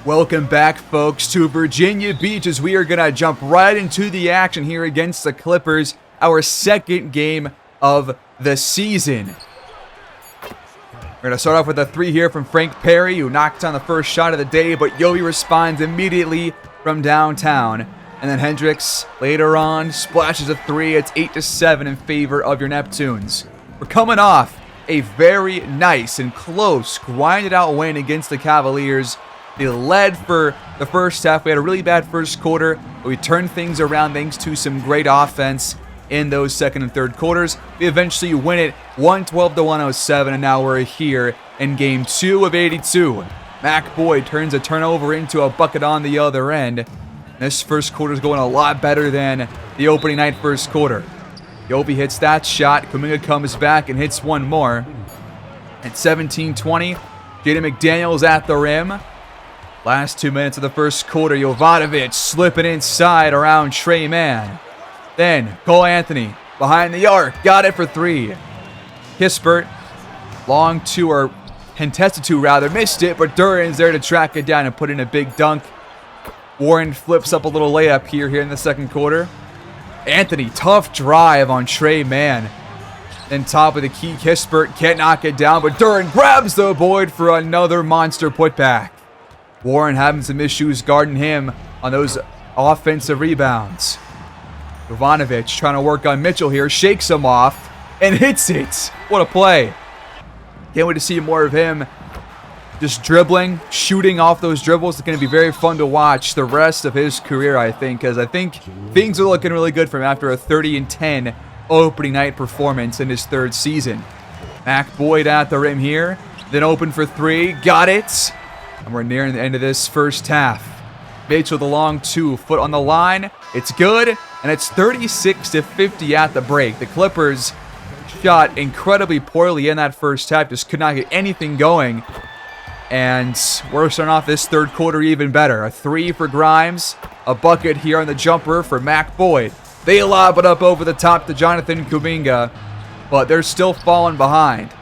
Welcome back, folks, to Virginia Beach as we are going to jump right into the action here against the Clippers, our second game of the season. We're going to start off with a three here from Frank Perry, who knocked down the first shot of the day, but Yobi responds immediately from downtown. And then Hendricks later on splashes a three. It's 8-7 in favor of your Neptunes. We're coming off a very nice and close, grinded out win against the Cavaliers. They led for the first half. We had a really bad first quarter, but we turned things around thanks to some great offense in those second and third quarters. We eventually win it 112-107, and now we're here in game 2 of 82. Mac Boyd turns a turnover into a bucket on the other end. This first quarter is going a lot better than the opening night first quarter. Yobi hits that shot. Kuminga comes back and hits one more. At 17-20, Jaden McDaniels at the rim. Last 2 minutes of the first quarter, Jovanovic slipping inside around Trey Mann. Then Cole Anthony behind the arc, got it for three. Kispert, long two, or contested two rather, missed it, but Duran's there to track it down and put in a big dunk. Warren flips up a little layup here in the second quarter. Anthony, tough drive on Trey Mann. Then top of the key, Kispert can't knock it down, but Duran grabs the Boyd for another monster putback. Warren having some issues guarding him on those offensive rebounds. Jovanovic trying to work on Mitchell here, shakes him off, and hits it. What a play. Can't wait to see more of him just dribbling, shooting off those dribbles. It's going to be very fun to watch the rest of his career, I think, because I think things are looking really good for him after a 30-10 opening night performance in his third season. Mac Boyd at the rim here, then open for three, got it. And we're nearing the end of this first half. Mitchell the long two, foot on the line. It's good, and it's 36-50 at the break. The Clippers shot incredibly poorly in that first half, just could not get anything going. And we're starting off this third quarter even better. A three for Grimes, a bucket here on the jumper for Mac Boyd. They lob it up over the top to Jonathan Kuminga, but they're still falling behind.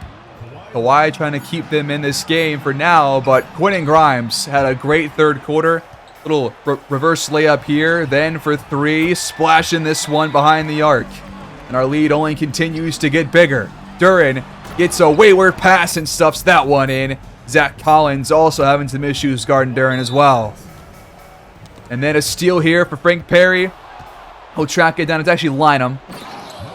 Kawhi trying to keep them in this game for now, but Quentin Grimes had a great third quarter. Little reverse layup here, then for three, splashing this one behind the arc. And our lead only continues to get bigger. Duran gets a wayward pass and stuffs that one in. Zach Collins also having some issues guarding Duran as well. And then a steal here for Frank Perry. He'll track it down. It's actually Lynham,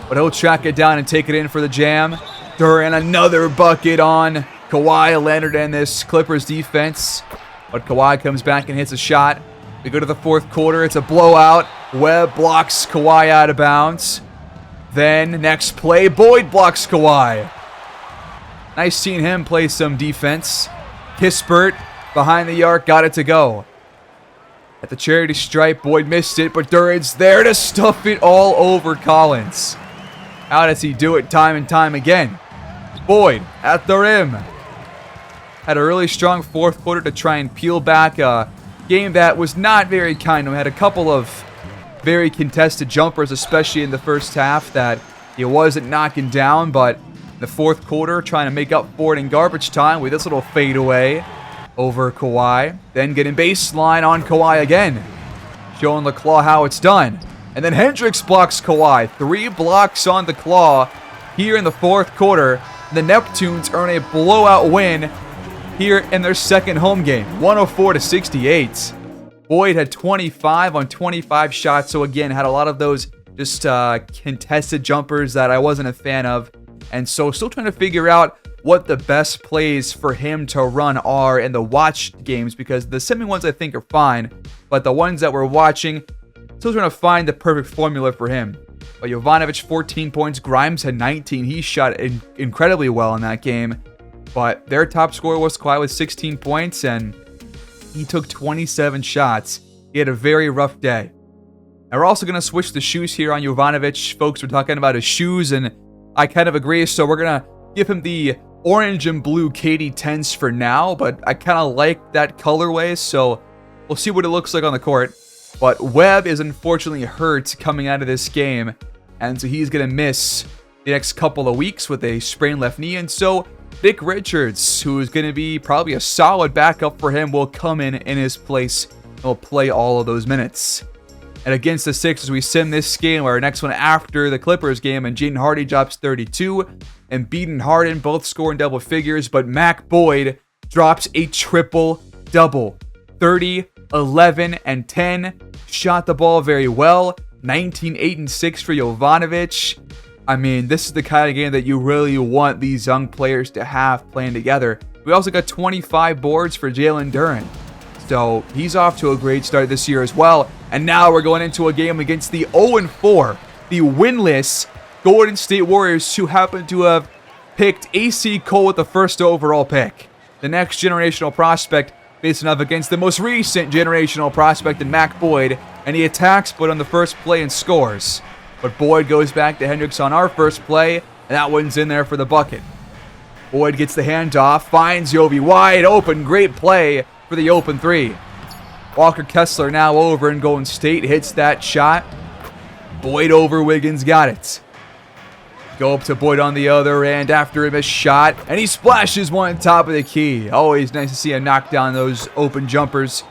but he'll track it down and take it in for the jam. Duran, another bucket on Kawhi Leonard and this Clippers defense. But Kawhi comes back and hits a shot. We go to the fourth quarter. It's a blowout. Webb blocks Kawhi out of bounds. Then, next play, Boyd blocks Kawhi. Nice seeing him play some defense. Kispert behind the arc, got it to go. At the charity stripe, Boyd missed it, but Duran's there to stuff it all over Collins. How does he do it time and time again? Boyd at the rim. Had a really strong fourth quarter to try and peel back a game that was not very kind to him. Had a couple of very contested jumpers, especially in the first half, that he wasn't knocking down, but the fourth quarter trying to make up for it in garbage time with this little fadeaway over Kawhi. Then getting baseline on Kawhi again. Showing the Claw how it's done. And then Hendricks blocks Kawhi. 3 blocks on the Claw here in the fourth quarter. The Neptunes earn a blowout win here in their second home game, 104-68. Boyd had 25 on 25 shots, so again, had a lot of those just contested jumpers that I wasn't a fan of. And so still trying to figure out what the best plays for him to run are in the watched games, because the semi ones I think are fine, but the ones that we're watching, still trying to find the perfect formula for him. But Jovanovic, 14 points. Grimes had 19. He shot incredibly well in that game. But their top scorer was Kawhi with 16 points, and he took 27 shots. He had a very rough day. Now we're also going to switch the shoes here on Jovanovic. Folks were talking about his shoes, and I kind of agree. So we're going to give him the orange and blue KD 10s for now, but I kind of like that colorway, so we'll see what it looks like on the court. But Webb is unfortunately hurt coming out of this game, and so he's going to miss the next couple of weeks with a sprained left knee, and so Nick Richards, who is going to be probably a solid backup for him, will come in his place and will play all of those minutes. And against the Sixers, we sim this game, our next one after the Clippers game, and Jaden Hardy drops 32, and Embiid and Harden both score in double figures, but Mac Boyd drops a triple-double. 30, 11, and 10. Shot the ball very well. 19, 8, and 6 for Jovanovic. I mean, this is the kind of game that you really want these young players to have playing together. We also got 25 boards for Jalen Duren. So he's off to a great start this year as well. And now we're going into a game against the 0-4, the winless Golden State Warriors, who happen to have picked AC Cole with the first overall pick. The next generational prospect facing off against the most recent generational prospect in Mac Boyd. And he attacks Boyd on the first play and scores. But Boyd goes back to Hendricks on our first play, and that one's in there for the bucket. Boyd gets the handoff, finds Yovi wide open. Great play for the open three. Walker Kessler now over in Golden State, hits that shot. Boyd over Wiggins, got it. Go up to Boyd on the other end after a missed shot, and he splashes one on top of the key. Always nice to see him knock down those open jumpers.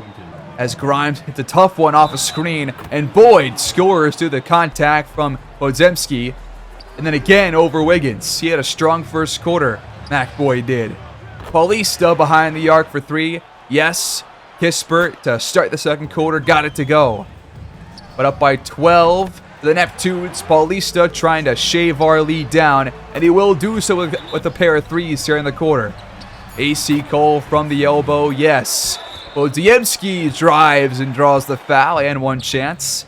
As Grimes hits a tough one off a screen, and Boyd scores through the contact from Podziemski. And then again over Wiggins. He had a strong first quarter, Mac Boyd did. Paulista behind the arc for three. Yes, Kispert to start the second quarter, got it to go. But up by 12 for the Neptunes. Paulista trying to shave our lead down, and he will do so with a pair of threes here in the quarter. AC Cole from the elbow, yes. Podziemski drives and draws the foul and one chance.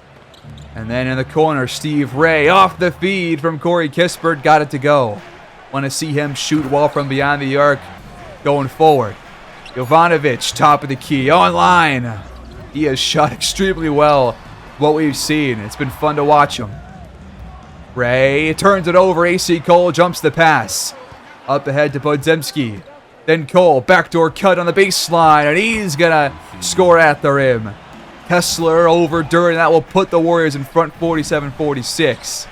And then in the corner, Steve Ray off the feed from Corey Kispert, got it to go. Want to see him shoot well from beyond the arc going forward. Jovanovic, top of the key, online. He has shot extremely well, what we've seen. It's been fun to watch him. Ray turns it over, AC Cole jumps the pass. Up ahead to Podziemski. Then Cole, backdoor cut on the baseline, and he's going to score at the rim. Kessler over Duren, that will put the Warriors in front 47-46.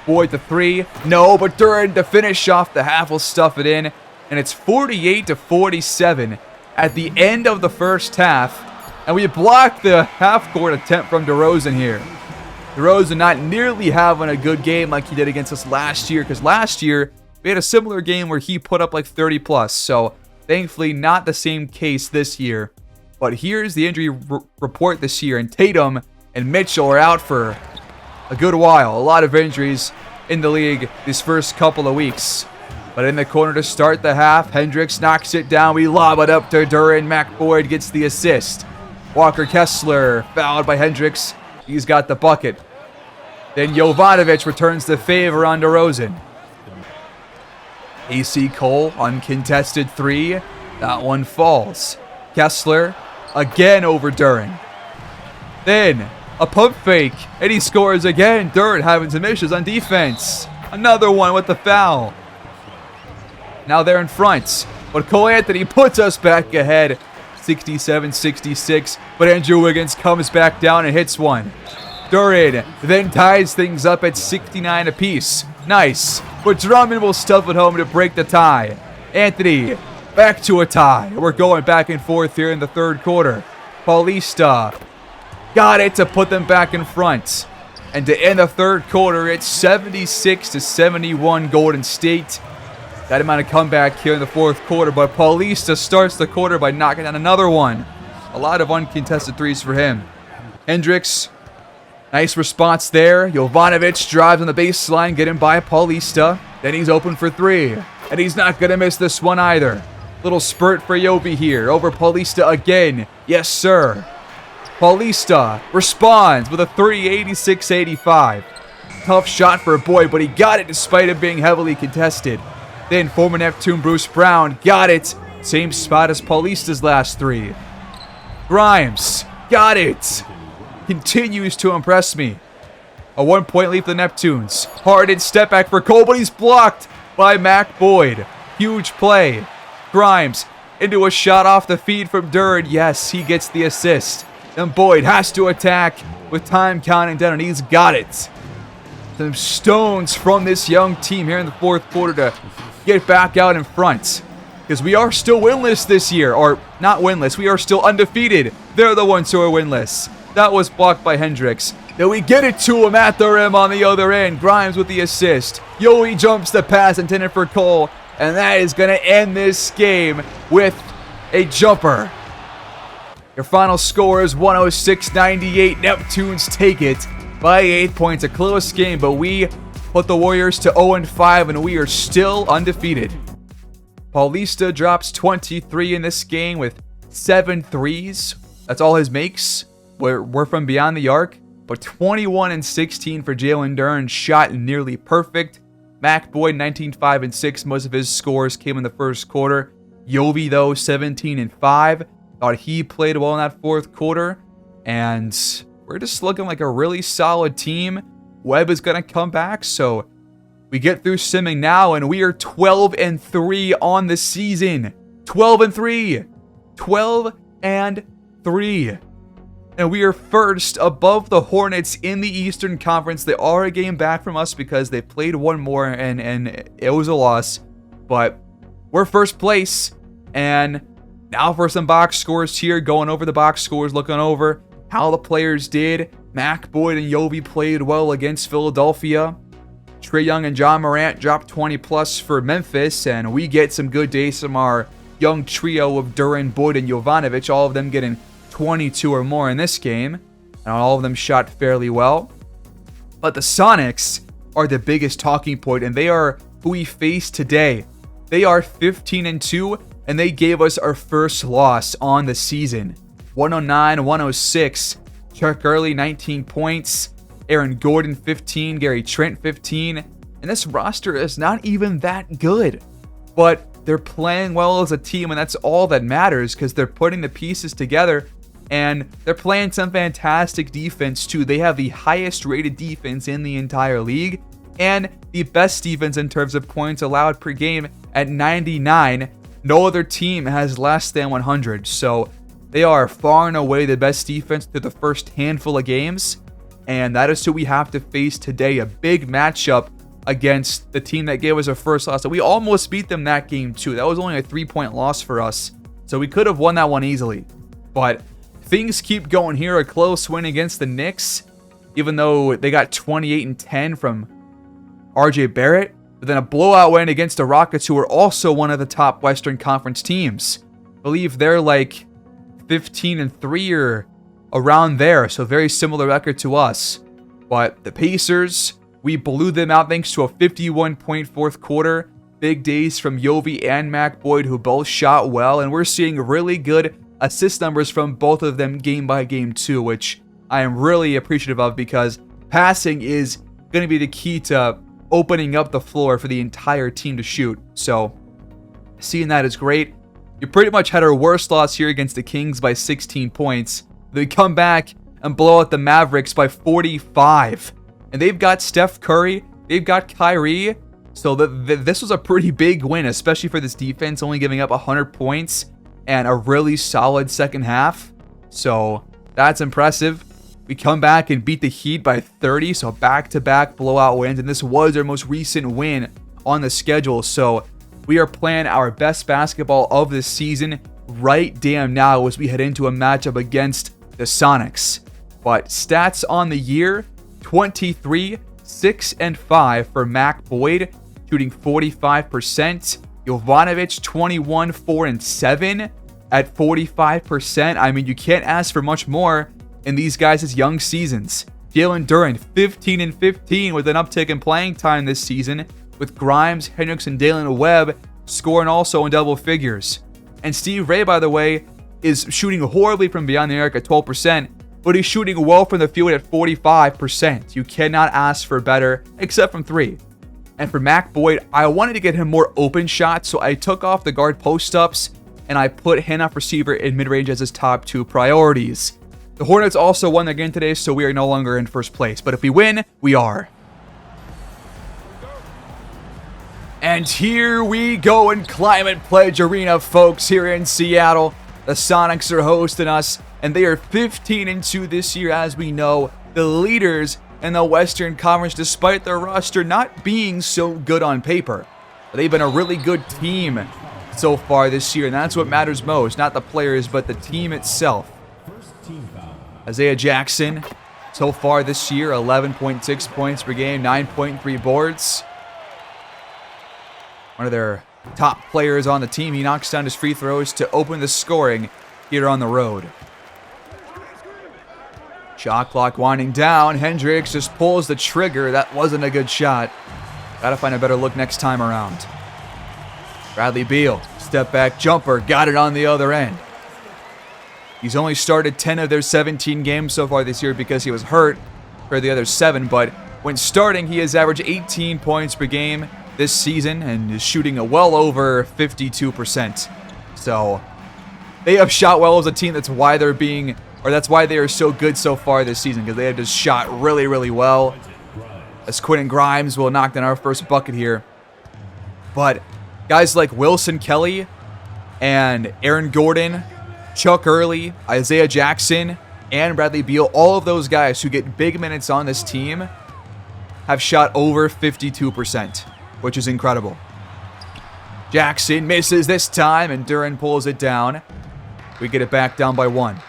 Boyd the three, no, but Duren to finish off the half will stuff it in, and it's 48-47 at the end of the first half, and we blocked the half-court attempt from DeRozan here. DeRozan not nearly having a good game like he did against us last year, because last year, we had a similar game where he put up like 30 plus, so thankfully not the same case this year. But here's the injury report this year, and Tatum and Mitchell are out for a good while. A lot of injuries in the league these first couple of weeks. But in the corner to start the half, Hendricks knocks it down. We lob it up to Duren. Mac Boyd gets the assist. Walker Kessler fouled by Hendricks. He's got the bucket. Then Jovanovic returns the favor on DeRozan. AC Cole, uncontested three. That one falls. Kessler, again over Duren. Then, a pump fake, and he scores again. Duren having some issues on defense. Another one with the foul. Now they're in front, but Cole Anthony puts us back ahead. 67-66, but Andrew Wiggins comes back down and hits one. Duren then ties things up at 69 apiece. Nice. But Drummond will stuff it home to break the tie. Anthony, back to a tie. We're going back and forth here in the third quarter. Paulista got it to put them back in front. And to end the third quarter, it's 76-71 Golden State. That amount of comeback here in the fourth quarter, but Paulista starts the quarter by knocking down another one. A lot of uncontested threes for him. Hendricks, nice response there. Jovanovic drives on the baseline, getting by Paulista. Then he's open for three. And he's not going to miss this one either. Little spurt for Yobi here. Over Paulista again. Yes, sir. Paulista responds with a 86-85. Tough shot for Boyd, but he got it despite it being heavily contested. Then former Neptune Bruce Brown got it. Same spot as Paulista's last three. Grimes got it. Continues to impress me. A 1-point lead for the Neptunes. Harden step back for Cole, but he's blocked by Mac Boyd. Huge play. Grimes into a shot off the feed from Duren. Yes, he gets the assist. Then Boyd has to attack with time counting down, and he's got it. Some stones from this young team here in the fourth quarter to get back out in front. because we are still winless this year. Or, not winless, we are still undefeated. They're the ones who are winless. That was blocked by Hendricks. Then we get it to him at the rim on the other end. Grimes with the assist. Yoey jumps the pass intended for Cole. And that is going to end this game with a jumper. Your final score is 106-98. Neptunes take it by 8 points. A close game, but we put the Warriors to 0-5, and we are still undefeated. Paulista drops 23 in this game with 7 threes. That's all his makes. We're from beyond the arc. But 21 and 16 for Jalen Duren, shot nearly perfect. Mac Boyd 19, 5 and 6. Most of his scores came in the first quarter. Yovi though 17 and 5. Thought he played well in that fourth quarter. And we're just looking like a really solid team. Webb is going to come back, so we get through simming now, and we are 12 and 3 on the season. 12 and 3. 12 and 3. And we are first above the Hornets in the Eastern Conference. They are a game back from us because they played one more and it was a loss. But we're first place. And now for some box scores here. Going over the box scores, looking over how the players did. Mac Boyd and Yovi played well against Philadelphia. Trae Young and John Morant dropped 20 plus for Memphis. And we get some good days from our young trio of Duren, Boyd, and Jovanovic. All of them getting 22 or more in this game, and all of them shot fairly well. But the Sonics are the biggest talking point, and they are who we face today. They are 15 and 2, and they gave us our first loss on the season. 109-106. Chuck Early 19 points, Aaron Gordon 15, Gary Trent 15, and this roster is not even that good. But they're playing well as a team, and that's all that matters because they're putting the pieces together. And they're playing some fantastic defense too. They have the highest rated defense in the entire league and the best defense in terms of points allowed per game at 99. No other team has less than 100. So they are far and away the best defense through the first handful of games. And that is who we have to face today. A big matchup against the team that gave us our first loss. And we almost beat them that game too. That was only a 3-point loss for us. So we could have won that one easily. But things keep going here. A close win against the Knicks, even though they got 28 and 10 from RJ Barrett. But then a blowout win against the Rockets, who are also one of the top Western Conference teams. I believe they're like 15 and 3 or around there, so very similar record to us. But the Pacers, we blew them out thanks to a 51-point fourth quarter. Big days from Yovi and Mac Boyd, who both shot well, and we're seeing really good assist numbers from both of them game by game too, which I am really appreciative of because passing is going to be the key to opening up the floor for the entire team to shoot. So seeing that is great. You pretty much had our worst loss here against the Kings by 16 points. They come back and blow out the Mavericks by 45. And they've got Steph Curry, they've got Kyrie. So this was a pretty big win, especially for this defense, only giving up 100 points. And a really solid second half. So that's impressive. We come back and beat the Heat by 30. So back-to-back blowout wins. And this was our most recent win on the schedule. So we are playing our best basketball of this season right damn now as we head into a matchup against the Sonics. But stats on the year, 23, 6 and 5 for Mac Boyd, shooting 45%. Jovanovic 21, 4 and 7 at 45%. I mean, you can't ask for much more in these guys' young seasons. Jalen Duren 15 and 15 with an uptick in playing time this season, with Grimes, Hendricks, and Dalen Webb scoring also in double figures. And Steve Ray, by the way, is shooting horribly from beyond the arc at 12%, but he's shooting well from the field at 45%. You cannot ask for better, except from 3. And for Mac Boyd, I wanted to get him more open shots, so I took off the guard post-ups, and I put handoff receiver in mid-range as his top 2 priorities. The Hornets also won their game today, so we are no longer in first place. But if we win, we are. And here we go in Climate Pledge Arena, folks, here in Seattle. The Sonics are hosting us, and they are 15 and 2 this year, as we know. The leaders in the Western Conference, despite their roster not being so good on paper. They've been a really good team so far this year, and that's what matters most. Not the players, but the team itself. Isaiah Jackson, so far this year, 11.6 points per game, 9.3 boards. One of their top players on the team. He knocks down his free throws to open the scoring here on the road. Shot clock winding down. Hendricks just pulls the trigger. That wasn't a good shot. Gotta find a better look next time around. Bradley Beal, step back jumper, got it on the other end. He's only started 10 of their 17 games so far this year because he was hurt for the other 7, but when starting, he has averaged 18 points per game this season and is shooting a well over 52%. So they have shot well as a team. That's why they're being, or that's why they are so good so far this season, because they have just shot really, really well. As Quentin Grimes will knock down our first bucket here. But guys like Wilson Kelly and Aaron Gordon, Chuck Early, Isaiah Jackson, and Bradley Beal, all of those guys who get big minutes on this team have shot over 52%, which is incredible. Jackson misses this time, and Duren pulls it down. We get it back down by 1.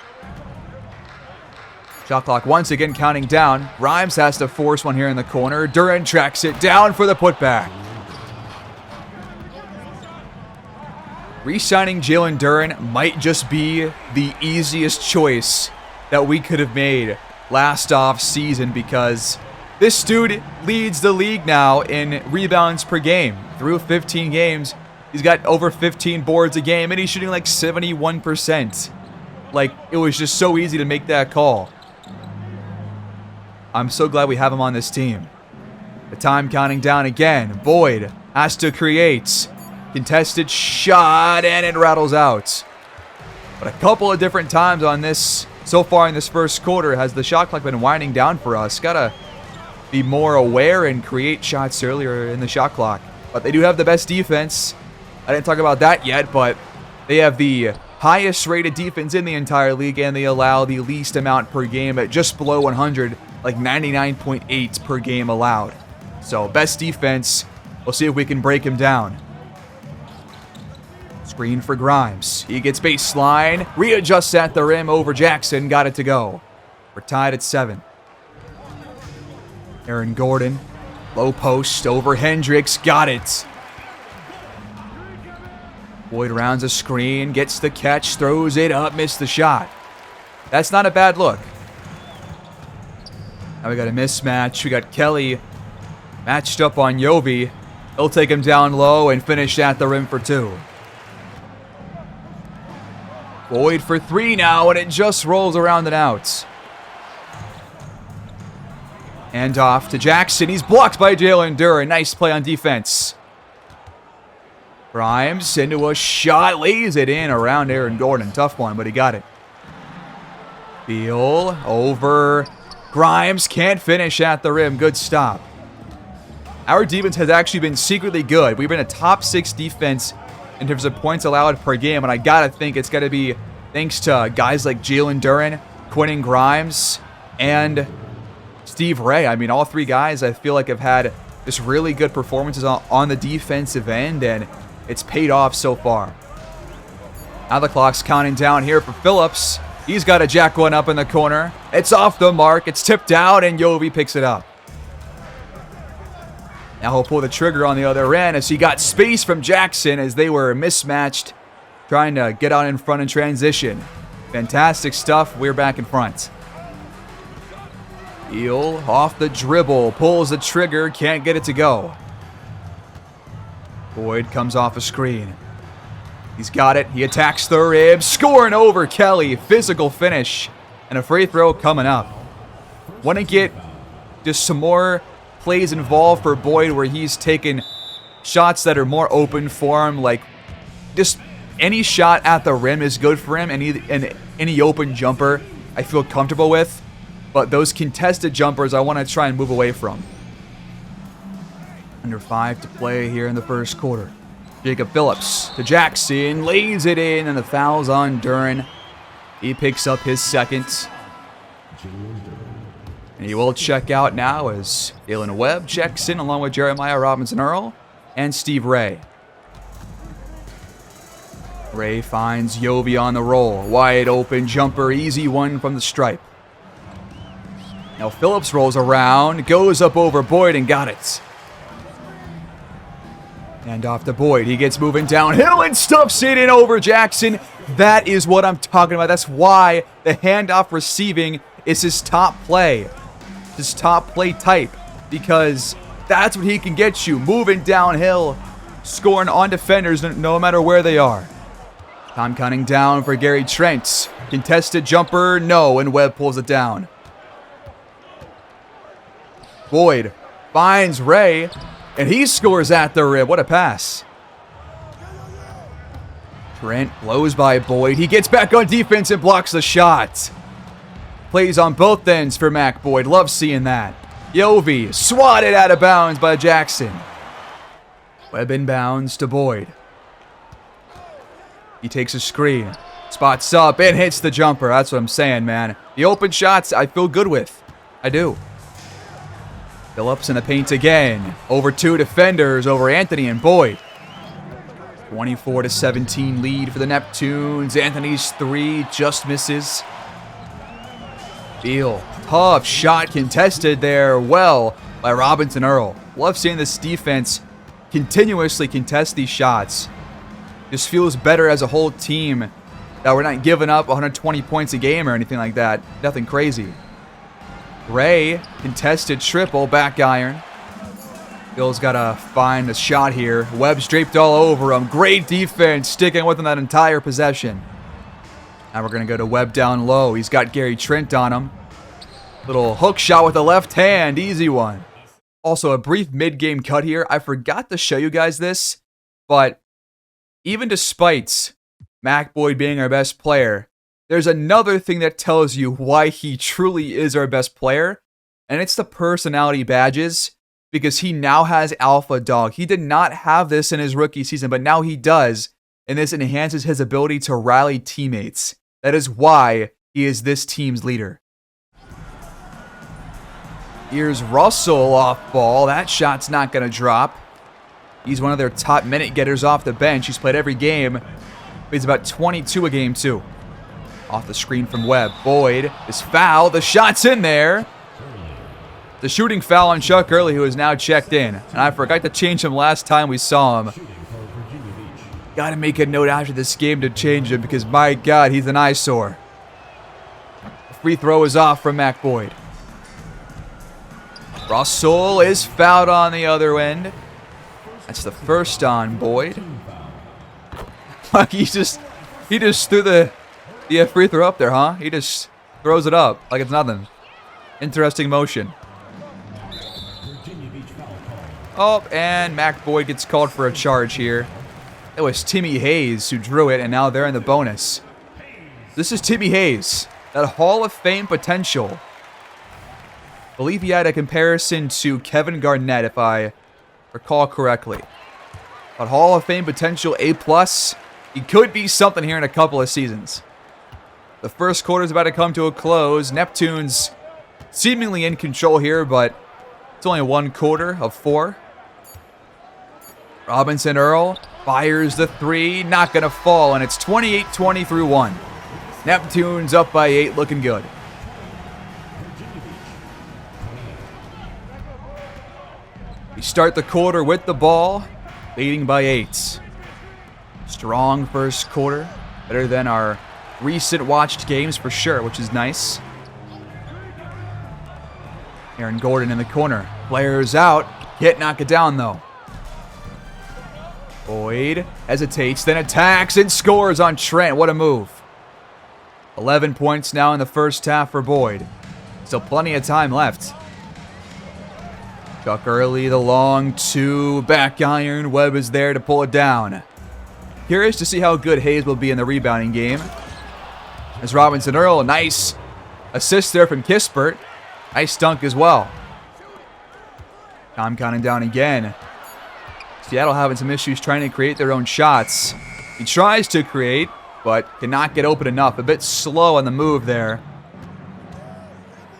Shot clock once again counting down. Grimes has to force one here in the corner. Duren tracks it down for the putback. Re-signing Jalen Duren might just be the easiest choice that we could have made last off season, because this dude leads the league now in rebounds per game. Through 15 games, he's got over 15 boards a game, and he's shooting like 71%. Like, it was just so easy to make that call. I'm so glad we have him on this team. The time counting down again. Boyd has to create. Contested shot, and it rattles out. But a couple of different times on this, so far in this first quarter, has the shot clock been winding down for us. Gotta be more aware and create shots earlier in the shot clock. But they do have the best defense. I didn't talk about that yet, but they have the highest rated defense in the entire league, and they allow the least amount per game at just below 100, like 99.8 per game allowed. So best defense. We'll see if we can break him down. Screen for Grimes. He gets baseline, readjusts at the rim over Jackson, got it to go. We're tied at 7. Aaron Gordon, low post over Hendricks, got it. Boyd rounds a screen, gets the catch, throws it up, missed the shot. That's not a bad look. Now we got a mismatch. We got Kelly matched up on Yovi. He'll take him down low and finish at the rim for 2. Boyd for 3 now, and it just rolls around and out. And off to Jackson. He's blocked by Jalen Duren. Nice play on defense. Grimes into a shot, lays it in around Aaron Gordon. Tough one, but he got it. Beal over Grimes. Can't finish at the rim. Good stop. Our defense has actually been secretly good. We've been a top 6 defense in terms of points allowed per game, and I gotta think it's gotta be thanks to guys like Jalen Duren, Quentin Grimes, and Steve Ray. I mean, all 3 guys I feel like have had just really good performances on the defensive end, and it's paid off so far. Now the clock's counting down here for Phillips. He's got to jack one up in the corner. It's off the mark. It's tipped out, and Yovi picks it up. Now he'll pull the trigger on the other end as he got space from Jackson as they were mismatched, trying to get out in front and transition. Fantastic stuff. We're back in front. Beal off the dribble, pulls the trigger, can't get it to go. Boyd comes off a screen. He's got it. He attacks the rim, scoring over Kelly. Physical finish, and a free throw coming up. Want to get just some more plays involved for Boyd where he's taken shots that are more open for him. Like, just any shot at the rim is good for him, and any open jumper I feel comfortable with. But those contested jumpers I want to try and move away from. Under 5 to play here in the first quarter. Jacob Phillips to Jackson, lays it in, and the foul's on Duren. He picks up his second. And he will check out now as Jalen Webb checks in along with Jeremiah Robinson-Earl and Steve Ray. Ray finds Yovi on the roll. Wide open jumper, easy one from the stripe. Now Phillips rolls around, goes up over Boyd and got it. And off to Boyd. He gets moving downhill and stuffs it in over Jackson. That is what I'm talking about. That's why the handoff receiving is his top play. His top play type. Because that's what he can get you. Moving downhill, scoring on defenders no matter where they are. Time counting down for Gary Trent. Contested jumper, no, and Webb pulls it down. Boyd finds Ray, and he scores at the rim. What a pass. Trent blows by Boyd. He gets back on defense and blocks the shot. Plays on both ends for Mac Boyd. Love seeing that. Yovi swatted out of bounds by Jackson. Webb inbounds to Boyd. He takes a screen, spots up, and hits the jumper. That's what I'm saying, man. The open shots I feel good with. I do. Phillips in the paint again. Over two defenders, over Anthony and Boyd. 24-17 lead for the Neptunes. Anthony's three just misses. Beal, tough shot contested there well by Robinson Earl. Love seeing this defense continuously contest these shots. Just feels better as a whole team that we're not giving up 120 points a game or anything like that. Nothing crazy. Ray, contested triple, back iron. Bill's got to find a shot here. Webb's draped all over him. Great defense, sticking with him that entire possession. Now we're going to go to Webb down low. He's got Gary Trent on him. Little hook shot with the left hand. Easy one. Also, a brief mid-game cut here. I forgot to show you guys this, but even despite Mac Boyd being our best player, there's another thing that tells you why he truly is our best player, and it's the personality badges, because he now has Alpha Dog. He did not have this in his rookie season, but now he does, and this enhances his ability to rally teammates. That is why he is this team's leader. Here's Russell off ball. That shot's not going to drop. He's one of their top minute getters off the bench. He's played every game. He's about 22 a game, too. Off the screen from Webb. Boyd is fouled. The shot's in there. The shooting foul on Chuck Early, who is now checked in. And I forgot to change him last time we saw him. Got to make a note after this game to change him because, my God, he's an eyesore. The free throw is off from Mac Boyd. Russell is fouled on the other end. That's the first on Boyd. Like he just threw the free throw up there, huh? He just throws it up like it's nothing. Interesting motion. Oh, and Mac Boyd gets called for a charge here. It was Timmy Hayes who drew it, and now they're in the bonus. This is Timmy Hayes, that Hall of Fame potential. I believe he had a comparison to Kevin Garnett, if I recall correctly. But Hall of Fame potential A+. He could be something here in a couple of seasons. The first quarter is about to come to a close. Neptunes seemingly in control here, but it's only one quarter of four. Robinson Earl fires the three. Not going to fall, and it's 28-20 through one. Neptunes up by 8, looking good. We start the quarter with the ball, leading by 8. Strong first quarter. Better than our recent watched games for sure, which is nice. Aaron Gordon in the corner. Flares out. Can't knock it down, though. Boyd hesitates, then attacks and scores on Trent. What a move. 11 points now in the first half for Boyd. Still plenty of time left. Chuck Early, the long two, back iron. Webb is there to pull it down. Curious to see how good Hayes will be in the rebounding game. As Robinson Earl, nice assist there from Kispert. Nice dunk as well. Time counting down again. Seattle having some issues trying to create their own shots. He tries to create, but cannot get open enough. A bit slow on the move there.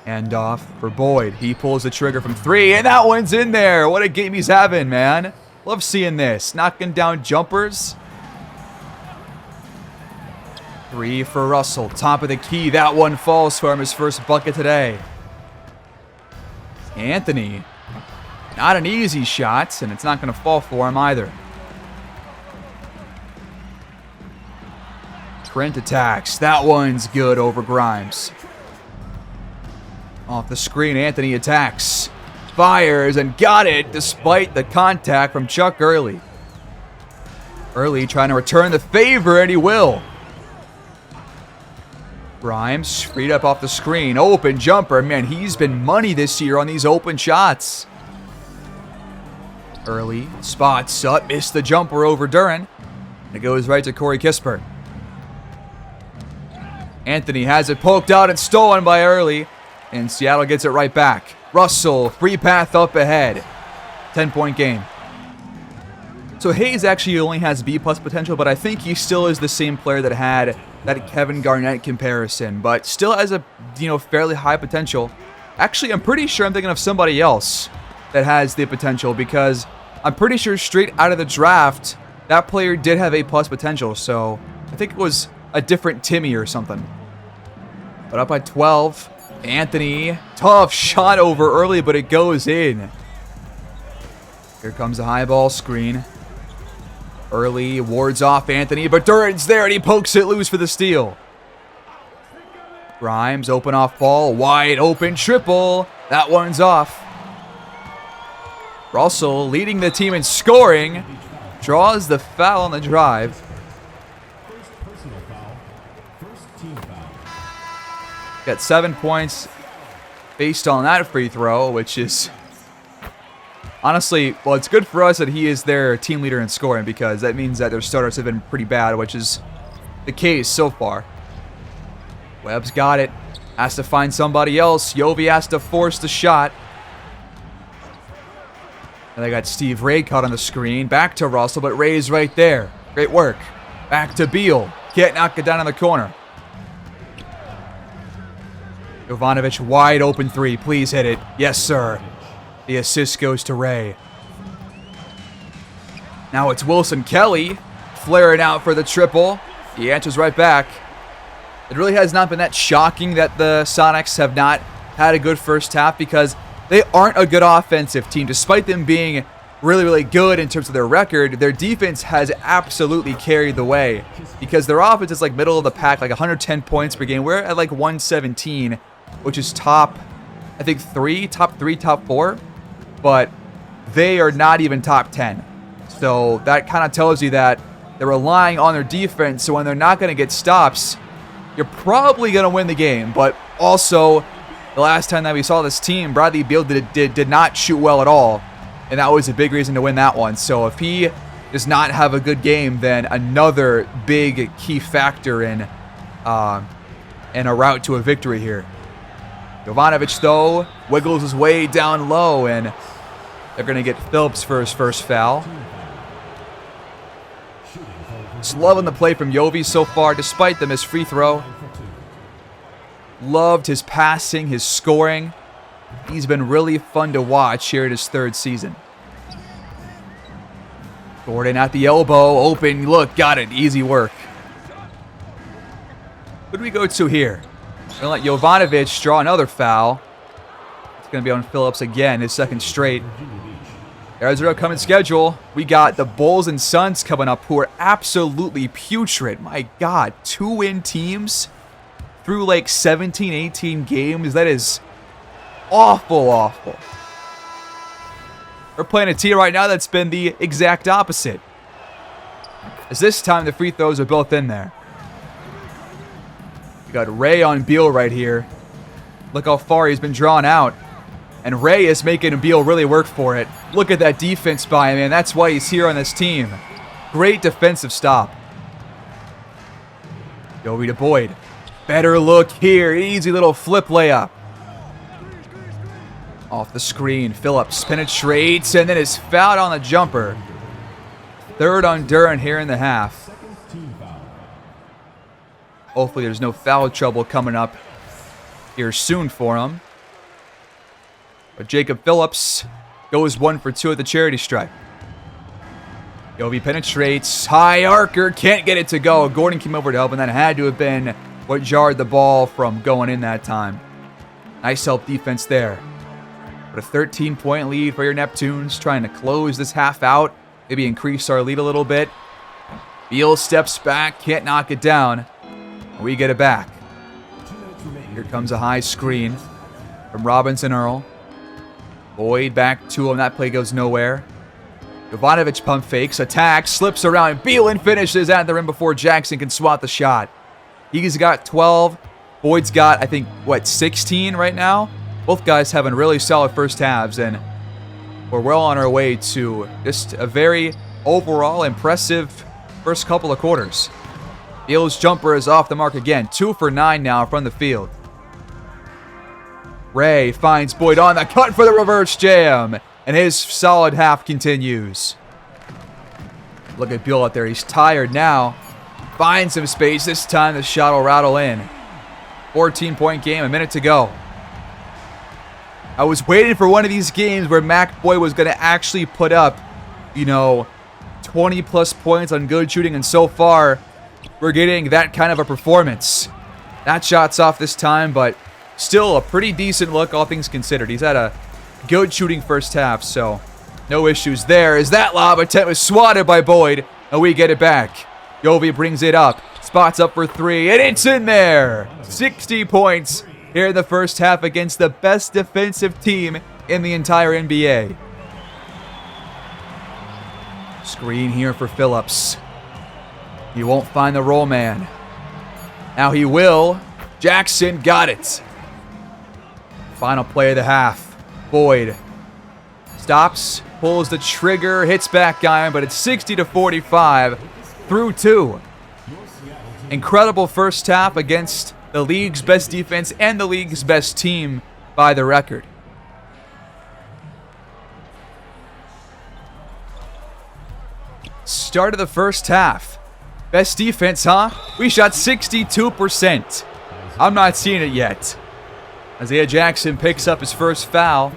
Hand off for Boyd. He pulls the trigger from 3, and that one's in there. What a game he's having, man. Love seeing this. Knocking down jumpers. Three for Russell. Top of the key. That one falls for him. His first bucket today. Anthony. Not an easy shot, and it's not going to fall for him either. Trent attacks. That one's good over Grimes. Off the screen, Anthony attacks. Fires and got it despite the contact from Chuck Early. Early trying to return the favor, and he will. Grimes freed up off the screen. Open jumper. Man, he's been money this year on these open shots. Early spots up. Missed the jumper over Duran. It goes right to Corey Kispert. Anthony has it poked out and stolen by Early. And Seattle gets it right back. Russell, free path up ahead. 10-point game. So Hayes actually only has B+ potential, but I think he still is the same player that had that Kevin Garnett comparison, but still has a fairly high potential. Actually, I'm pretty sure I'm thinking of somebody else that has the potential, because I'm pretty sure straight out of the draft that player did have A+ potential. So I think it was a different Timmy or something. But up by 12. Anthony, tough shot over Early, but it goes in. Here comes a high ball screen. Early wards off Anthony, but Duran's there and he pokes it loose for the steal. Grimes, open off ball, wide open triple. That one's off. Russell leading the team in scoring. Draws the foul on the drive. Got 7 points based on that free throw, which is honestly, well, it's good for us that he is their team leader in scoring, because that means that their starters have been pretty bad, which is the case so far. Webb's got it. Has to find somebody else. Yovi has to force the shot. And they got Steve Ray caught on the screen. Back to Russell, but Ray's right there. Great work. Back to Beal. Can't knock it down in the corner. Jovanovic, wide open three. Please hit it. Yes, sir. The assist goes to Ray. Now it's Wilson Kelly flaring out for the triple. He answers right back. It really has not been that shocking that the Sonics have not had a good first half, because they aren't a good offensive team. Despite them being really, really good in terms of their record, their defense has absolutely carried the way, because their offense is like middle of the pack, like 110 points per game. We're at like 117, which is top 3, top 4. But they are not even top 10. So that kind of tells you that they're relying on their defense. So when they're not going to get stops, you're probably going to win the game. But also, the last time that we saw this team, Bradley Beal did not shoot well at all. And that was a big reason to win that one. So if he does not have a good game, then another big key factor in a route to a victory here. Jovanovic, though, wiggles his way down low, and they're going to get Phillips for his first foul. Just loving the play from Yovi so far, despite the missed free throw. Loved his passing, his scoring. He's been really fun to watch here in his 3rd season. Gordon at the elbow, open look, got it, easy work. Who do we go to here? We're going to let Jovanovic draw another foul. It's going to be on Phillips again, his 2nd straight. There's our upcoming schedule. We got the Bulls and Suns coming up, who are absolutely putrid. My God, 2-win teams through like 17, 18 games. That is awful, awful. We're playing a team right now that's been the exact opposite, as this time the free throws are both in there. We got Ray on Beal right here. Look how far he's been drawn out. And Ray is making Beal really work for it. Look at that defense by him, man. That's why he's here on this team. Great defensive stop. Yovi to Boyd. Better look here. Easy little flip layup. Off the screen. Phillips penetrates and then is fouled on the jumper. 3rd on Duran here in the half. Hopefully there's no foul trouble coming up here soon for him. But Jacob Phillips goes 1 for 2 at the charity stripe. Yovi penetrates. High arcer. Can't get it to go. Gordon came over to help, and that had to have been what jarred the ball from going in that time. Nice help defense there. But a 13-point lead for your Neptunes, trying to close this half out. Maybe increase our lead a little bit. Beal steps back. Can't knock it down. We get it back. Here comes a high screen from Robinson Earl. Boyd back to him. That play goes nowhere. Jovanovic pump fakes, attacks, slips around. Beal finishes at the rim before Jackson can swat the shot. He's got 12. Boyd's got, I think, 16 right now? Both guys having really solid first halves, and we're well on our way to just a very overall impressive first couple of quarters. Beal's jumper is off the mark again. 2 for 9 now from the field. Ray finds Boyd on the cut for the reverse jam. And his solid half continues. Look at Beal out there. He's tired now. Finds some space. This time the shot will rattle in. 14-point game. A minute to go. I was waiting for one of these games where Mac Boyd was going to actually put up, 20-plus points on good shooting. And so far, we're getting that kind of a performance. That shot's off this time, but still a pretty decent look, all things considered. He's had a good shooting first half, so no issues there. As that lob attempt was swatted by Boyd, and we get it back. Yovi brings it up, spots up for 3, and it's in there. 60 points here in the first half against the best defensive team in the entire NBA. Screen here for Phillips. He won't find the roll man. Now he will. Jackson got it. Final play of the half. Boyd stops, pulls the trigger, hits back iron, but it's 60-45 through 2. Incredible first half against the league's best defense and the league's best team by the record. Start of the first half. Best defense, huh? We shot 62%. I'm not seeing it yet. Isaiah Jackson picks up his first foul.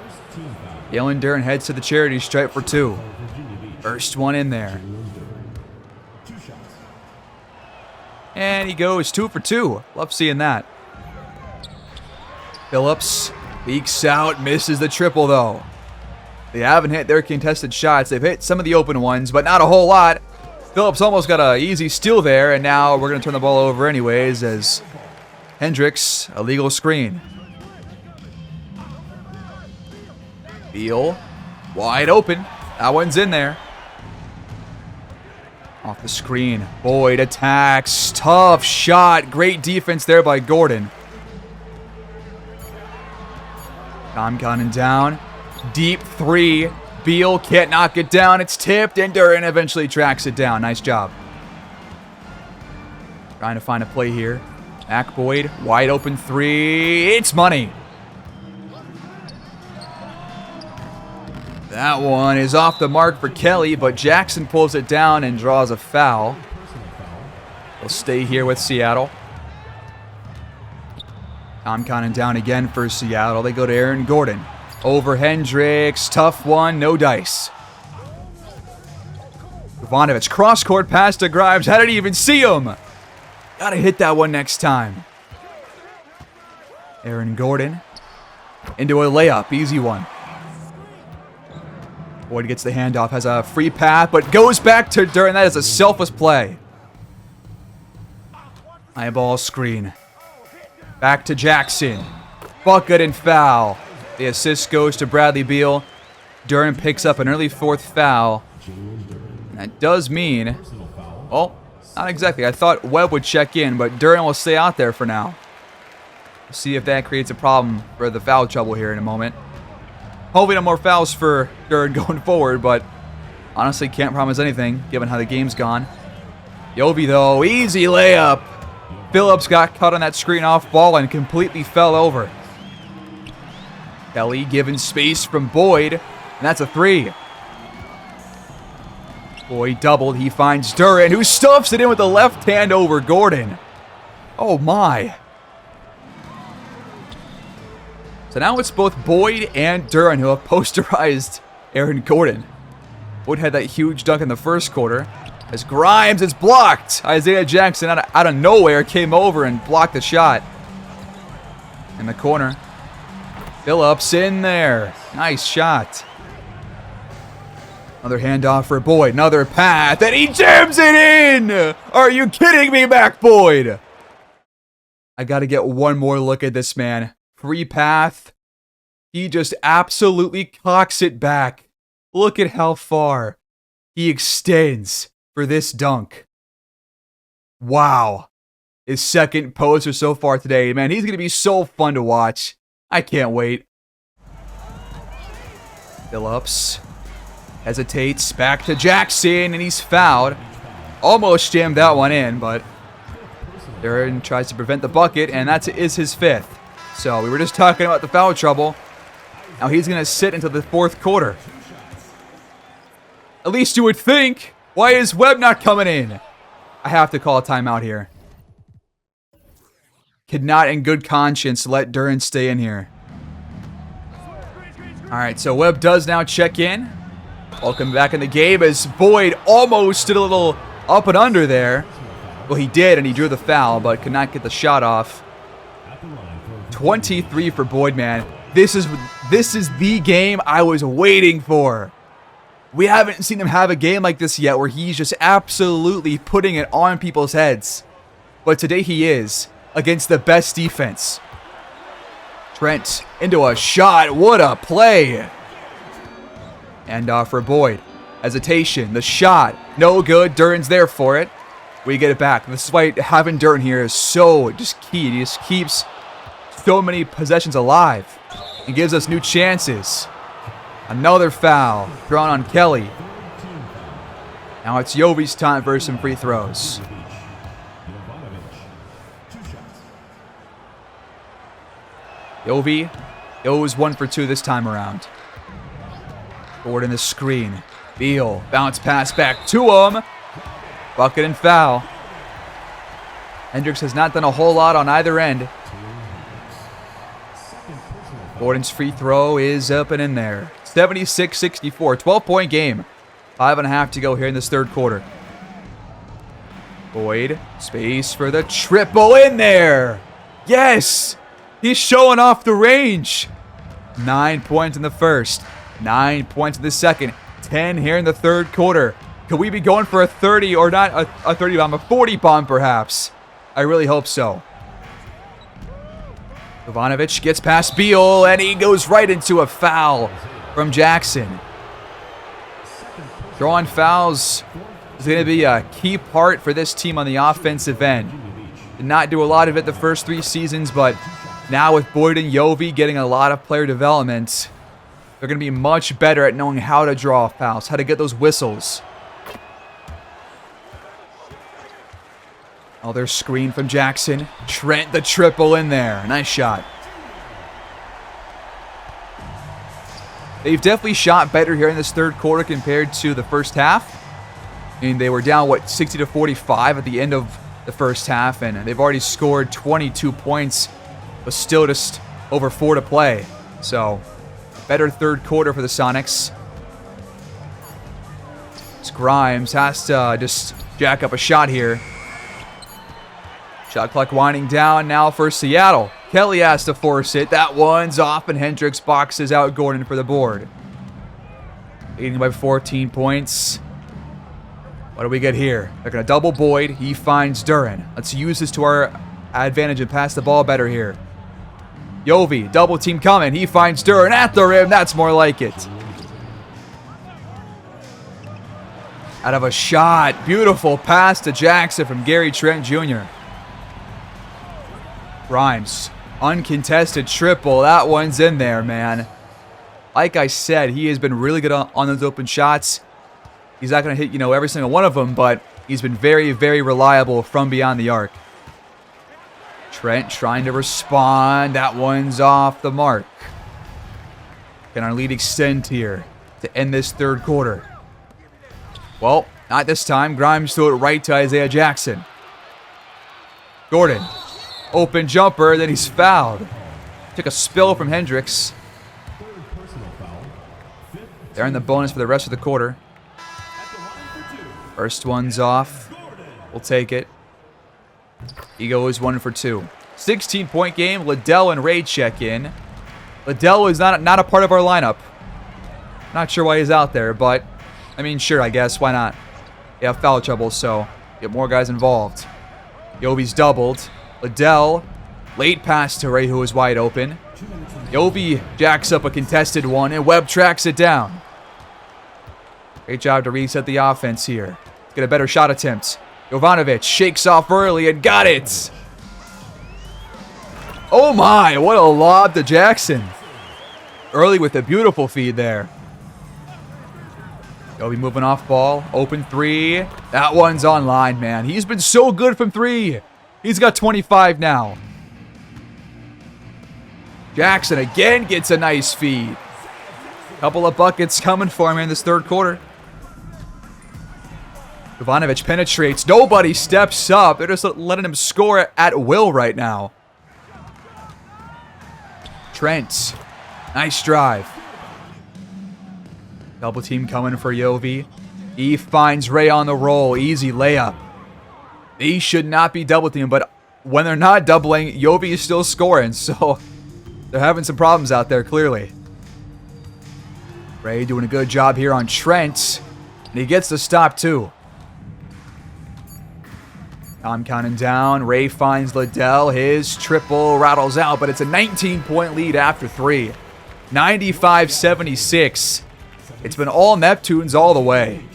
Jalen Duren heads to the charity stripe for 2. First one in there. And he goes 2 for 2. Love seeing that. Phillips leaks out, misses the triple though. They haven't hit their contested shots. They've hit some of the open ones, but not a whole lot. Phillips almost got an easy steal there, and now we're going to turn the ball over anyways as Hendricks, a legal screen. Beal, wide open. That one's in there. Off the screen. Boyd attacks. Tough shot. Great defense there by Gordon. Time counting down. Deep 3. Beal can't knock it down. It's tipped, and Duren eventually tracks it down. Nice job. Trying to find a play here. Mac Boyd, wide open 3. It's money. That one is off the mark for Kelly, but Jackson pulls it down and draws a foul. We'll stay here with Seattle. Time counting down again for Seattle. They go to Aaron Gordon. Over Hendricks. Tough one. No dice. Jovanovic. Cross-court pass to Grimes. How did he even see him? Gotta hit that one next time. Aaron Gordon. Into a layup. Easy one. Boyd gets the handoff. Has a free path, but goes back to Duren. That is a selfless play. High ball screen. Back to Jackson. Bucket and foul. The assist goes to Bradley Beal. Duren picks up an early 4th foul. And that does mean, well, not exactly. I thought Webb would check in, but Duren will stay out there for now. We'll see if that creates a problem for the foul trouble here in a moment. Hopefully no more fouls for Duren going forward, but honestly can't promise anything given how the game's gone. Yovi though, easy layup. Phillips got caught on that screen off ball and completely fell over. Kelly given space from Boyd, and that's a 3. Boyd doubled. He finds Duren, who stuffs it in with the left hand over Gordon. Oh my. So now it's both Boyd and Duren who have posterized Aaron Gordon. Wood had that huge dunk in the first quarter. As Grimes is blocked. Isaiah Jackson out of nowhere came over and blocked the shot. In the corner. Phillips in there. Nice shot. Another handoff for Boyd. Another pass. And he jams it in! Are you kidding me, Mac Boyd? I got to get one more look at this man. Free path. He just absolutely cocks it back. Look at how far he extends for this dunk. Wow. His second poster so far today. Man, he's going to be so fun to watch. I can't wait. Phillips hesitates. Back to Jackson, and he's fouled. Almost jammed that one in, but Duren tries to prevent the bucket, and that is his fifth. So we were just talking about the foul trouble. Now he's going to sit until the fourth quarter. At least you would think. Why is Webb not coming in? I have to call a timeout here. Could not in good conscience let Duren stay in here. Alright, so Webb does now check in. Welcome back in the game as Boyd almost did a little up and under there. Well, he did, and he drew the foul, but could not get the shot off. 23 for Boyd, man. This is the game I was waiting for. We haven't seen him have a game like this yet where he's just absolutely putting it on people's heads. But today he is against the best defense. Trent into a shot. What a play. And for Boyd. Hesitation. The shot. No good. Duren's there for it. We get it back. This is why having Duren here is so just key. He just keeps so many possessions alive. He gives us new chances. Another foul thrown on Kelly. Now it's Yovi's time for some free throws. Yovi goes 1 for 2 this time around. Forward in the screen. Beal, bounce pass back to him. Bucket and foul. Hendricks has not done a whole lot on either end. Gordon's free throw is up and in there. 76-64, 12-point game. 5.5 to go here in this third quarter. Boyd, space for the triple in there. Yes! He's showing off the range. 9 points in the first. 9 points in the second. 10 here in the third quarter. Could we be going for a 30 or not a 30 bomb, a 40 bomb perhaps? I really hope so. Jovanovic gets past Beal, and he goes right into a foul from Jackson. Drawing fouls is going to be a key part for this team on the offensive end. Did not do a lot of it the first 3 seasons, but now with Boyd and Yovi getting a lot of player development, they're going to be much better at knowing how to draw fouls, how to get those whistles. Oh, there's screen from Jackson. Trent the triple in there. Nice shot. They've definitely shot better here in this third quarter compared to the first half. I mean, they were down, 60-45 at the end of the first half, and they've already scored 22 points, but still just over 4 to play. So, better third quarter for the Sonics. It's Grimes has to just jack up a shot here. Shot clock winding down now for Seattle. Kelly has to force it. That one's off, and Hendricks boxes out Gordon for the board. Leading by 14 points. What do we get here? They're going to double Boyd. He finds Duren. Let's use this to our advantage and pass the ball better here. Yovi, double team coming. He finds Duren at the rim. That's more like it. Out of a shot. Beautiful pass to Jackson from Gary Trent Jr. Grimes, uncontested triple. That one's in there, man. Like I said, he has been really good on those open shots. He's not going to hit, every single one of them, but he's been very, very reliable from beyond the arc. Trent trying to respond. That one's off the mark. Can our lead extend here to end this third quarter? Well, not this time. Grimes threw it right to Isaiah Jackson. Gordon. Open jumper, then he's fouled. Took a spill from Hendricks. They're in the bonus for the rest of the quarter. First one's off. We'll take it. Ego is 1 for 2. 16-point game. Liddell and Ray check in. Liddell is not a part of our lineup. Not sure why he's out there, but I mean, sure, I guess. Why not? They have foul trouble, so get more guys involved. Yovi's doubled. Liddell, late pass to Ray, who is wide open. Yovi jacks up a contested one, and Webb tracks it down. Great job to reset the offense here. Let's get a better shot attempt. Jovanovic shakes off early and got it. Oh my, what a lob to Jackson. Early with a beautiful feed there. Yovi moving off ball. Open three. That one's online, man. He's been so good from three. He's got 25 now. Jackson again gets a nice feed. Couple of buckets coming for him in this third quarter. Jovanovic penetrates. Nobody steps up. They're just letting him score at will right now. Trent. Nice drive. Double team coming for Yovi. He finds Ray on the roll. Easy layup. He should not be double teamed, but when they're not doubling, Yovi is still scoring, so they're having some problems out there, clearly. Ray doing a good job here on Trent, and he gets the stop, too. Tom counting down. Ray finds Liddell. His triple rattles out, but it's a 19-point lead after three. 95-76. It's been all Neptunes all the way.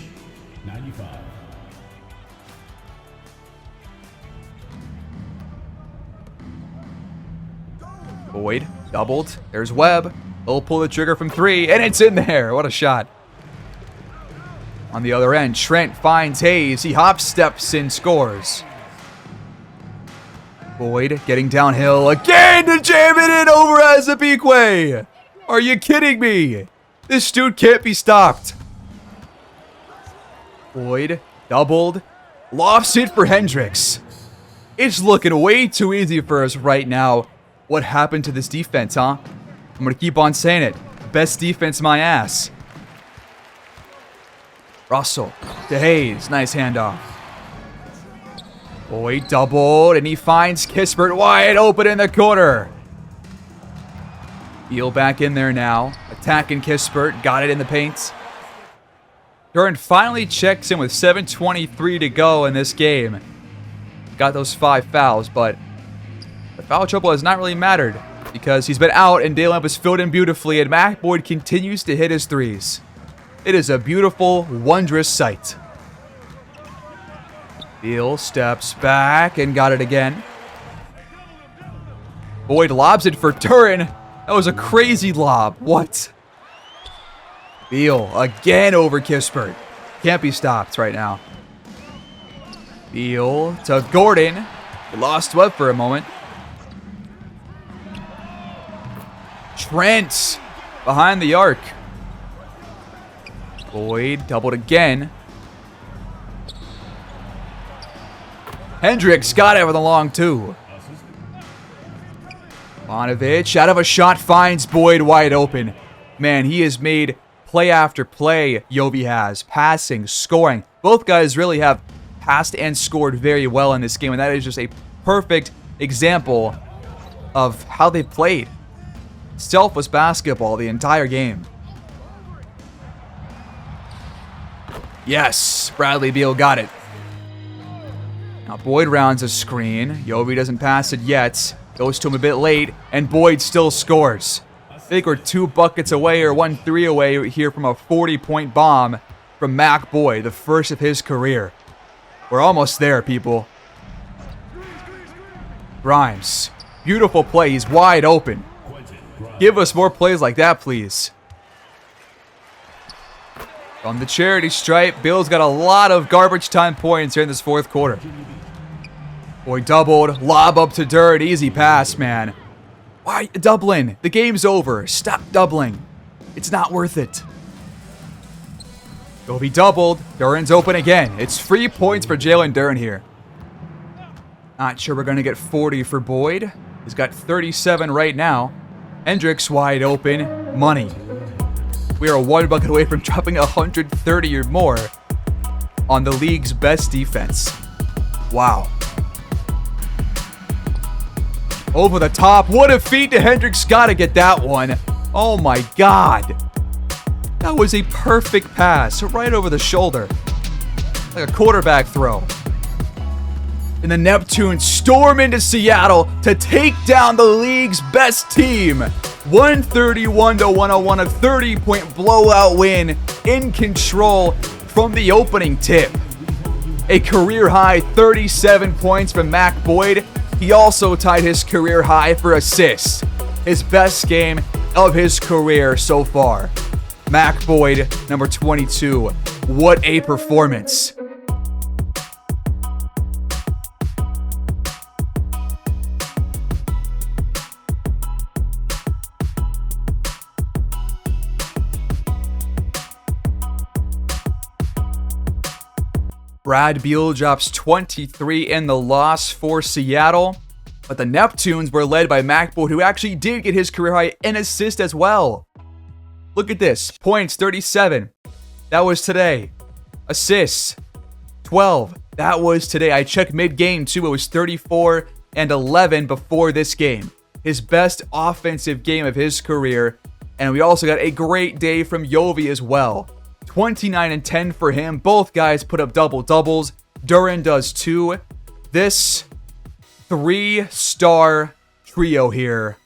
Boyd doubled. There's Webb. He'll pull the trigger from three, and it's in there. What a shot. On the other end, Trent finds Hayes. He hop steps and scores. Boyd getting downhill again to jam it in over Azabique. Are you kidding me? This dude can't be stopped. Boyd doubled. Lofts it for Hendricks. It's looking way too easy for us right now. What happened to this defense, huh? I'm going to keep on saying it. Best defense, my ass. Russell to Hayes. Nice handoff. Boyd doubled, and he finds Kispert wide open in the corner. Beal back in there now. Attacking Kispert. Got it in the paint. Duran finally checks in with 7:23 to go in this game. Got those 5 fouls, but the foul trouble has not really mattered because he's been out and Dale has filled in beautifully, and Mac Boyd continues to hit his threes. It is a beautiful, wondrous sight. Beal steps back and got it again. Boyd lobs it for Turin. That was a crazy lob. What? Beal again over Kispert. Can't be stopped right now. Beal to Gordon. He lost Webb for a moment. Trent behind the arc. Boyd doubled again. Hendricks got it with a long two. Jovanovic out of a shot finds Boyd wide open. Man, he has made play after play. Yovi has. Passing, scoring. Both guys really have passed and scored very well in this game, and that is just a perfect example of how they played. Selfless basketball the entire game. Yes, Bradley Beal got it. Now Boyd rounds a screen. Yovi doesn't pass it yet. Goes to him a bit late, and Boyd still scores. I think we're 2 buckets away or 1 3 away here from a 40-point bomb from Mac Boyd, the first of his career. We're almost there, people. Grimes. Beautiful play. He's wide open. Give us more plays like that, please. On the charity stripe, Bill's got a lot of garbage time points here in this fourth quarter. Boyd doubled. Lob up to Dirt. Easy pass, man. Why doubling? The game's over. Stop doubling. It's not worth it. Yovi doubled. Duran's open again. It's 3 points for Jalen Duran here. Not sure we're going to get 40 for Boyd. He's got 37 right now. Hendricks wide open. Money. We are 1 bucket away from dropping 130 or more. on the league's best defense. Wow. Over the top. What a feed to Hendricks. Gotta get that one. Oh my God. That was a perfect pass right over the shoulder. Like a quarterback throw. And the Neptunes storm into Seattle to take down the league's best team. 131-101, a 30-point blowout win in control from the opening tip. A career-high 37 points from Mac Boyd. He also tied his career high for assists. His best game of his career so far. Mac Boyd, number 22. What a performance. Brad Beal drops 23 in the loss for Seattle. But the Neptunes were led by Mac Boyd, who actually did get his career high in assist as well. Look at this. Points, 37. That was today. Assists, 12. That was today. I checked mid-game too. It was 34 and 11 before this game. His best offensive game of his career. And we also got a great day from Yovi as well. 29 and 10 for him. Both guys put up double-doubles. Duran does too. This 3-star trio here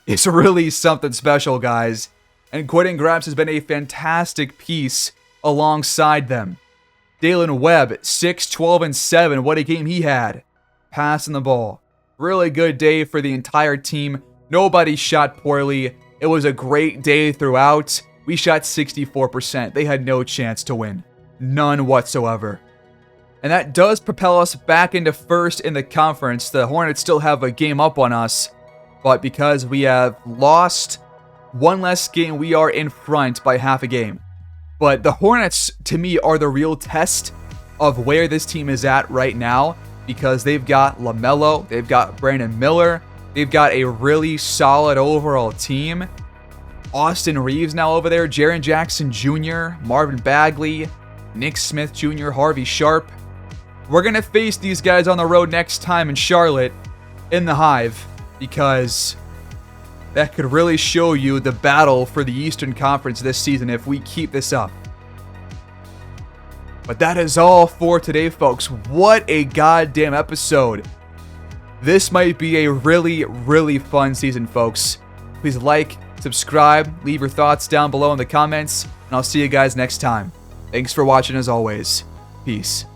is really something special, guys. And Quentin Grimes has been a fantastic piece alongside them. Dalen Webb, 6, 12, and 7. What a game he had. Passing the ball. Really good day for the entire team. Nobody shot poorly. It was a great day throughout. We shot 64%. They had no chance to win. None whatsoever. And that does propel us back into first in the conference. The Hornets still have a game up on us. But because we have lost one less game, we are in front by half a game. But the Hornets, to me, are the real test of where this team is at right now. Because they've got LaMelo. They've got Brandon Miller. They've got a really solid overall team. Austin Reeves now over there, Jaren Jackson Jr., Marvin Bagley, Nick Smith Jr., Harvey Sharp. We're going to face these guys on the road next time in Charlotte in the Hive because that could really show you the battle for the Eastern Conference this season if we keep this up. But that is all for today, folks. What a goddamn episode. This might be a really, really fun season, folks. Please like, subscribe, leave your thoughts down below in the comments, and I'll see you guys next time. Thanks for watching as always. Peace.